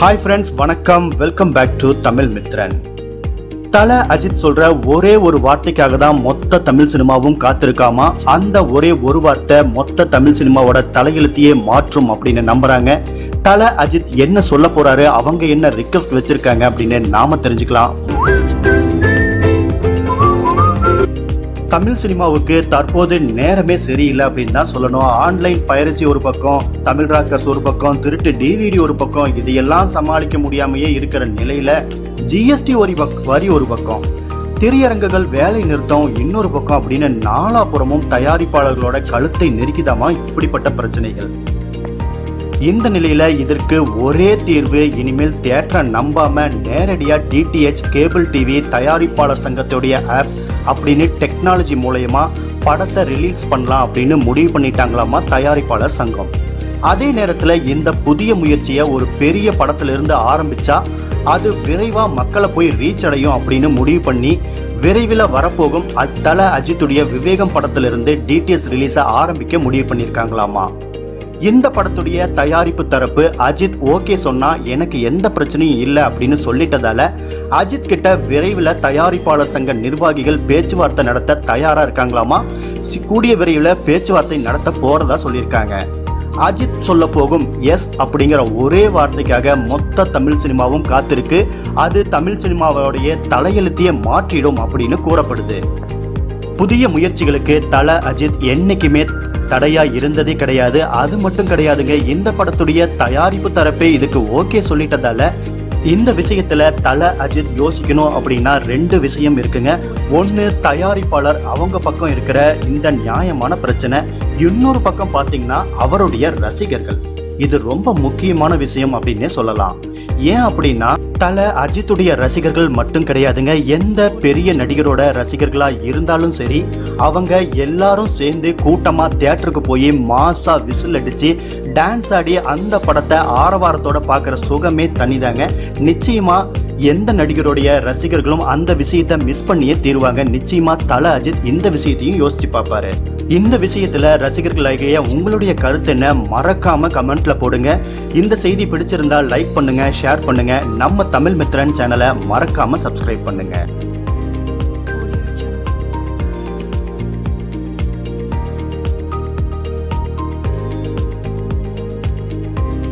Hi friends, வணக்கம். Welcome back to Tamil Mithran. தல அஜித் சொல்ற ஒரே ஒரு வார்த்தைக்காக தான் மொத்த தமிழ் சினிமாவும் காத்திருக்காமா. அந்த ஒரே ஒரு வார்த்தை மொத்த தமிழ் சினிமாவோட தலையெழுத்தையே மாற்றும் அப்படின்னு நம்புறாங்க. தல அஜித் என்ன சொல்ல போறாரு, அவங்க என்ன ரிக்வெஸ்ட் வச்சிருக்காங்க அப்படின்னு நாம தெரிஞ்சுக்கலாம். தமிழ் சினிமாவுக்கு தற்போது நேரமே சரியில்லை அப்படின்னு தான் சொல்லணும். ஆன்லைன் பைரசி ஒரு பக்கம், தமிழ் ராக்கர்ஸ் ஒரு பக்கம், திருட்டு டிவிடி ஒரு பக்கம், இதையெல்லாம் சமாளிக்க முடியாமையே இருக்கிற நிலையில ஜிஎஸ்டி வரி ஒரு பக்கம், திரையரங்குகள் வேலை நிறுத்தம் இன்னொரு பக்கம் அப்படின்னு நாலாபுறமும் தயாரிப்பாளர்களோட கழுத்தை நெருக்கிதாமா இப்படிப்பட்ட பிரச்சனைகள். இந்த நிலையில இதற்கு ஒரே தீர்வு, இனிமேல் தியேட்டரை நம்பாம நேரடியா டிடிஹெச் கேபிள் டிவி தயாரிப்பாளர் சங்கத்துடைய ஆப் அப்படின்னு டெக்னாலஜி மூலயமா படத்தை ரிலீஸ் பண்ணலாம் அப்படின்னு முடிவு பண்ணிட்டாங்களாமா தயாரிப்பாளர் சங்கம். அதே நேரத்தில் இந்த புதிய முயற்சியை ஒரு பெரிய படத்திலிருந்து ஆரம்பிச்சா அது விரைவா மக்களை போய் ரீச் அடையும் அப்படின்னு முடிவு பண்ணி விரைவில் வரப்போகும் தல அஜித்துடைய விவேகம் படத்திலிருந்து டிடிஎஸ் ரிலீஸை ஆரம்பிக்க முடிவு பண்ணியிருக்காங்களாமா. இந்த படத்துடைய தயாரிப்பு தரப்பு அஜித் ஓகே சொன்னா எனக்கு எந்த பிரச்சனையும் இல்லை அப்படின்னு சொல்லிட்டதால அஜித் கிட்ட விரைவில் தயாரிப்பாளர் சங்க நிர்வாகிகள் பேச்சுவார்த்தை நடத்த தயாரா இருக்காங்களாமா. கூடிய விரைவில் பேச்சுவார்த்தை நடத்த போறதா சொல்லியிருக்காங்க. அஜித் சொல்ல போகும் எஸ் அப்படிங்கிற ஒரே வார்த்தைக்காக மொத்த தமிழ் சினிமாவும் காத்திருக்கு. அது தமிழ் சினிமாவோடைய தலையெழுத்தையே மாற்றிடும் அப்படின்னு கூறப்படுது. புதிய முயற்சிகளுக்கு தல அஜித் என்னைக்குமே தடையா இருந்ததே கிடையாது. அது மட்டும் கிடையாதுங்க, இந்த படத்துடைய தயாரிப்பு தரப்பே இதுக்கு ஓகே சொல்லிட்டதால இந்த விஷயத்துல தல அஜித் யோசிக்கணும் அப்படின்னா ரெண்டு விஷயம் இருக்குங்க. ஒன்று, தயாரிப்பாளர் அவங்க பக்கம் இருக்கிற இந்த நியாயமான பிரச்சனை. இன்னொரு பக்கம் பார்த்தீங்கன்னா அவருடைய ரசிகர்கள். இது ரொம்ப முக்கியமான விஷயம் அப்படின்னே சொல்லலாம். ஏன் அப்படின்னா தல அஜித்துடைய ரசிகர்கள் மட்டும் கிடையாதுங்க, எந்த பெரிய நடிகரோட ரசிகர்களா இருந்தாலும் சரி அவங்க எல்லாரும் சேர்ந்து கூட்டமா தியேட்டருக்கு போய் மாசா விசில் அடிச்சு டான்ஸ் ஆடி அந்த படத்தை ஆரவாரத்தோட பார்க்குற சுகமே தனிதாங்க. நிச்சயமா எந்த நடிகருடைய ரசிகர்களும் அந்த விஷயத்தை மிஸ் பண்ணியே தீருவாங்க. நிச்சயமா தல அஜித் இந்த விஷயத்தையும் யோசிச்சு பார்ப்பாரு. இந்த விஷயத்துல ரசிகர்களாகிய உங்களுடைய கருத்து என்ன, மறக்காம கமெண்ட்ல போடுங்க. இந்த செய்தி பிடிச்சிருந்தா லைக் பண்ணுங்க, ஷேர் பண்ணுங்க. நம்ம தமிழ் மித்ரன் சேனலை மறக்காம சப்ஸ்கிரைப் பண்ணுங்க.